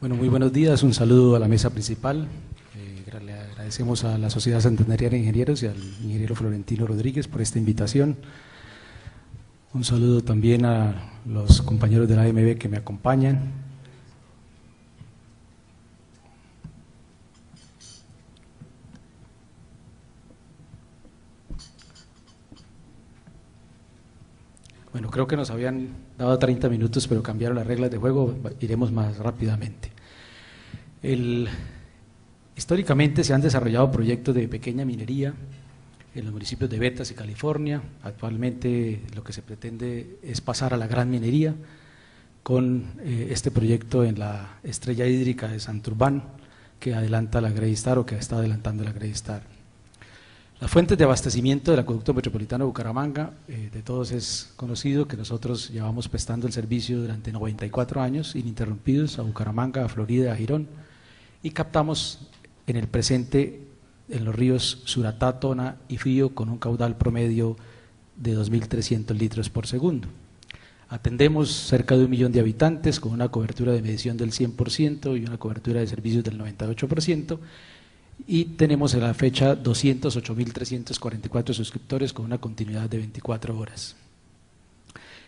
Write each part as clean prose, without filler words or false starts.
Bueno, muy buenos días, un saludo a la mesa principal. Le agradecemos a la Sociedad Santanderiana de Ingenieros y al ingeniero Florentino Rodríguez por esta invitación. Un saludo también a los compañeros de la AMB que me acompañan. Bueno, creo que nos habían dado 30 minutos, pero cambiaron las reglas de juego, iremos más rápidamente. Históricamente se han desarrollado proyectos de pequeña minería en los municipios de Betas y California. Actualmente lo que se pretende es pasar a la gran minería con este proyecto en la estrella hídrica de Santurbán, que adelanta la Greystar o que está adelantando la Greystar. Las fuentes de abastecimiento del acueducto metropolitano de Bucaramanga, de todos es conocido que nosotros llevamos prestando el servicio durante 94 años ininterrumpidos a Bucaramanga, a Florida, a Girón, y captamos en el presente en los ríos Suratá, Tona y Frío con un caudal promedio de 2.300 litros por segundo. Atendemos cerca de 1 millón de habitantes con una cobertura de medición del 100% y una cobertura de servicios del 98%, y tenemos a la fecha 208.344 suscriptores con una continuidad de 24 horas.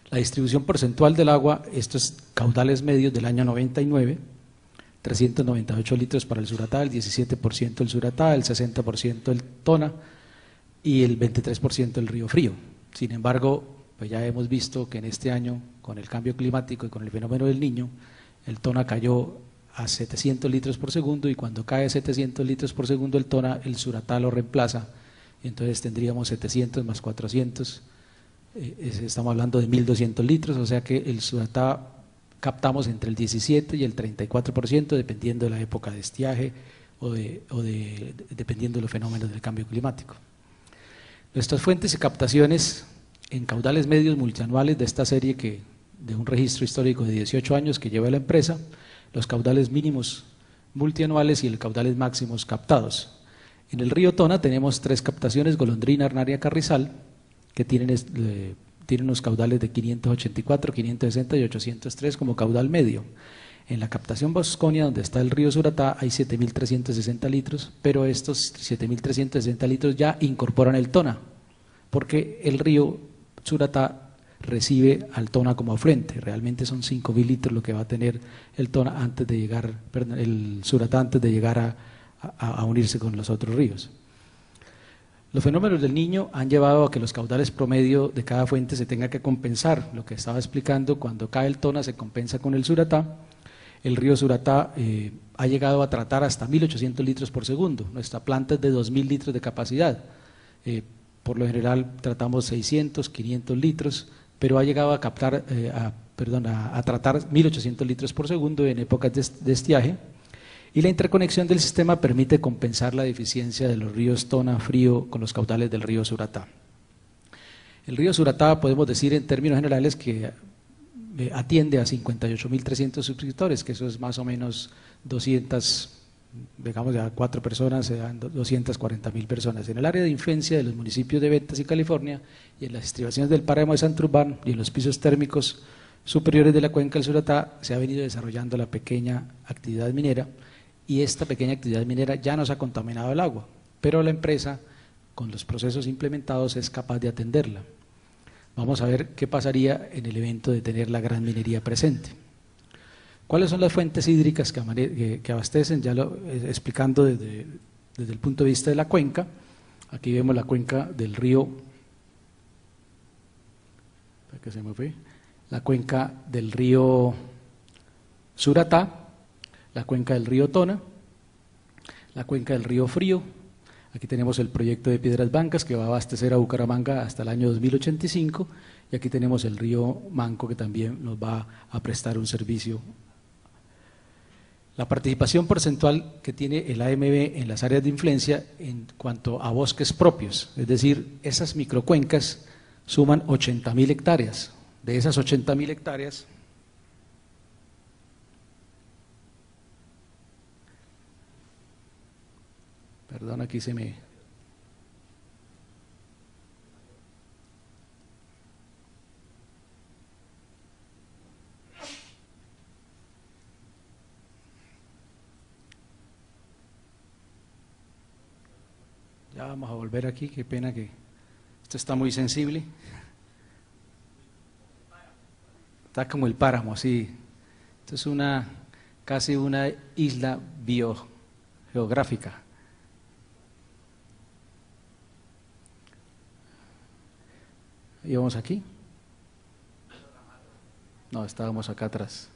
La distribución porcentual del agua, estos caudales medios del año 99, 398 litros para el Suratá, el 17% el Suratá, el 60% el Tona y el 23% el Río Frío. Sin embargo, pues ya hemos visto que en este año, con el cambio climático y con el fenómeno del Niño, el Tona cayó a 700 litros por segundo, y cuando cae 700 litros por segundo el Tona, el Suratá lo reemplaza, y entonces tendríamos 700 más 400, estamos hablando de 1.200 litros, o sea que el Suratá captamos entre el 17 y el 34%, dependiendo de la época de estiaje dependiendo de los fenómenos del cambio climático. Nuestras fuentes y captaciones en caudales medios multianuales de esta serie, de un registro histórico de 18 años que lleva la empresa, los caudales mínimos multianuales y los caudales máximos captados. En el río Tona tenemos 3 captaciones, Golondrina, Arnaria, Carrizal, que tienen unos caudales de 584, 560 y 803 como caudal medio. En la captación Vasconia, donde está el río Suratá, hay 7.360 litros, pero estos 7.360 litros ya incorporan el Tona, porque el río Suratá recibe al Tona como afluente. Realmente son 5.000 litros lo que va a tener el Tona antes de llegar, perdón, el Suratá antes de llegar a unirse con los otros ríos. Los fenómenos del Niño han llevado a que los caudales promedio de cada fuente se tenga que compensar. Lo que estaba explicando, cuando cae el Tona se compensa con el Suratá. El río Suratá ha llegado a tratar hasta 1.800 litros por segundo. Nuestra planta es de 2.000 litros de capacidad. Por lo general tratamos 600, 500 litros, pero ha llegado a captar, a tratar 1.800 litros por segundo en épocas de estiaje, y la interconexión del sistema permite compensar la deficiencia de los ríos Tona, Frío con los caudales del río Suratá. El río Suratá, podemos decir en términos generales que atiende a 58.300 suscriptores, que eso es más o menos 200, digamos a 4 personas, se dan 240.000 personas. En el área de influencia de los municipios de Betas y California, y en las estribaciones del páramo de Santurbán y en los pisos térmicos superiores de la cuenca del Suratá, se ha venido desarrollando la pequeña actividad minera, y esta pequeña actividad minera ya nos ha contaminado el agua, pero la empresa, con los procesos implementados, es capaz de atenderla. Vamos a ver qué pasaría en el evento de tener la gran minería presente. ¿Cuáles son las fuentes hídricas que abastecen? Ya lo explicando desde el punto de vista de la cuenca. Aquí vemos la cuenca del río, ¿qué se me fue? La cuenca del río Suratá, la cuenca del río Tona, la cuenca del río Frío. Aquí tenemos el proyecto de Piedras Blancas que va a abastecer a Bucaramanga hasta el año 2085, y aquí tenemos el río Manco, que también nos va a prestar un servicio. La participación porcentual que tiene el AMB en las áreas de influencia en cuanto a bosques propios, es decir, esas microcuencas suman 80.000 hectáreas. De esas 80.000 hectáreas, perdón, aquí se me... Vamos a volver aquí, qué pena que esto está muy sensible. Está como el páramo, así. Esto es casi una isla biogeográfica. ¿Y vamos aquí? No, estábamos acá atrás.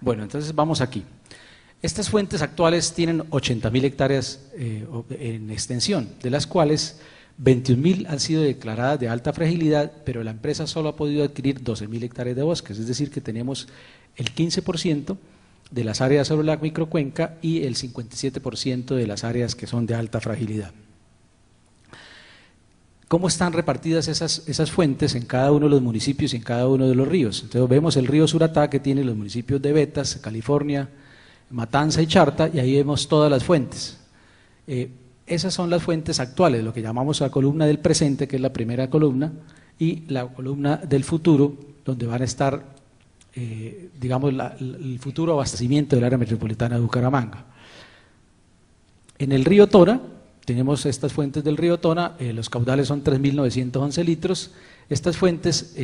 Bueno, entonces vamos aquí. Estas fuentes actuales tienen 80.000 hectáreas en extensión, de las cuales 21.000 han sido declaradas de alta fragilidad, pero la empresa solo ha podido adquirir 12.000 hectáreas de bosques, es decir, que tenemos el 15% de las áreas sobre la microcuenca y el 57% de las áreas que son de alta fragilidad. ¿Cómo están repartidas esas fuentes en cada uno de los municipios y en cada uno de los ríos? Entonces vemos el río Suratá, que tiene los municipios de Betas, California, Matanza y Charta, y ahí vemos todas las fuentes. Esas son las fuentes actuales, lo que llamamos la columna del presente, que es la primera columna, y la columna del futuro, donde van a estar, digamos, el futuro abastecimiento del área metropolitana de Bucaramanga. En el río Tona, tenemos estas fuentes del río Tona, los caudales son 3.911 litros. Estas fuentes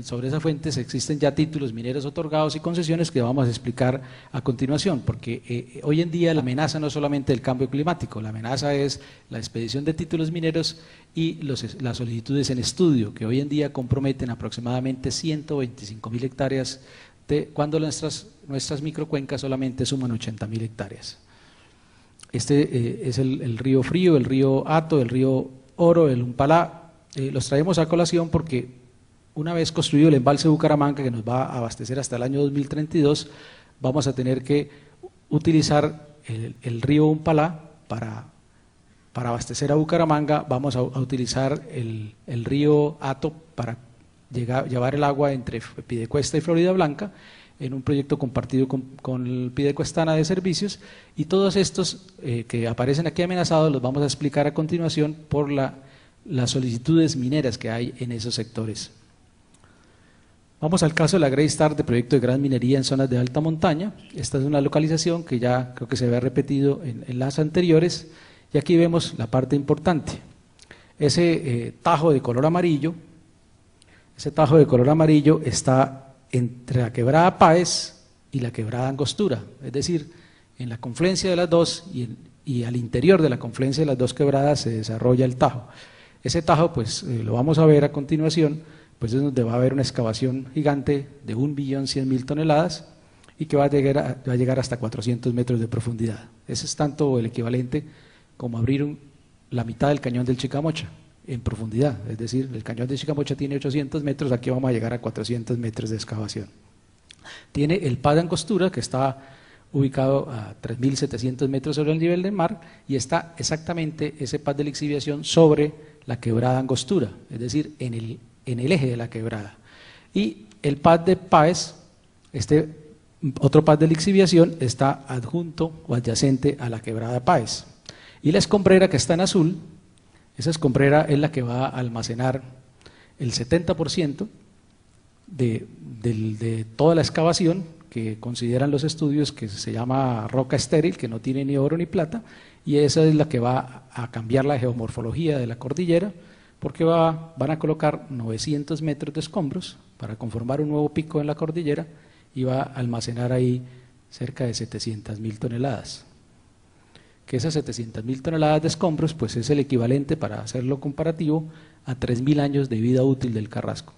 sobre esas fuentes existen ya títulos mineros otorgados y concesiones que vamos a explicar a continuación, porque hoy en día la amenaza no es solamente el cambio climático, la amenaza es la expedición de títulos mineros y las solicitudes en estudio, que hoy en día comprometen aproximadamente 125.000 hectáreas, cuando nuestras microcuencas solamente suman 80.000 hectáreas. Este es el río Frío, el río Hato, el río Oro, el Umpalá. Los traemos a colación porque una vez construido el embalse de Bucaramanga, que nos va a abastecer hasta el año 2032, vamos a tener que utilizar el río Umpalá para abastecer a Bucaramanga. Vamos a utilizar el río Hato para llevar el agua entre Piedecuesta y Florida Blanca, en un proyecto compartido con el Piedecuestana de Servicios, y todos estos que aparecen aquí amenazados los vamos a explicar a continuación por las solicitudes mineras que hay en esos sectores. Vamos al caso de la Grey Star, de proyecto de gran minería en zonas de alta montaña. Esta es una localización que ya creo que se había repetido en las anteriores, y aquí vemos la parte importante. Ese tajo de color amarillo está entre la quebrada Páez y la quebrada Angostura, es decir, en la confluencia de las dos y al interior de la confluencia de las dos quebradas se desarrolla el tajo. Ese tajo, pues lo vamos a ver a continuación, pues es donde va a haber una excavación gigante de 1.100.000 toneladas y que va a llegar hasta 400 metros de profundidad. Ese es tanto el equivalente como abrir la mitad del cañón del Chicamocha en profundidad, es decir, el cañón de Chicamocha tiene 800 metros, aquí vamos a llegar a 400 metros de excavación. Tiene el pad de Angostura, que está ubicado a 3.700 metros sobre el nivel del mar, y está exactamente ese pad de lixiviación sobre la quebrada Angostura, es decir, en el eje de la quebrada. Y el pad de Páez, otro pad de lixiviación, está adjunto o adyacente a la quebrada Páez. Y la escombrera que está en azul, esa escombrera es la que va a almacenar el 70% de toda la excavación, que consideran los estudios que se llama roca estéril, que no tiene ni oro ni plata, y esa es la que va a cambiar la geomorfología de la cordillera, porque van a colocar 900 metros de escombros para conformar un nuevo pico en la cordillera, y va a almacenar ahí cerca de 700.000 toneladas. Que esas 700.000 toneladas de escombros, pues es el equivalente, para hacerlo comparativo, a 3.000 años de vida útil del Carrasco.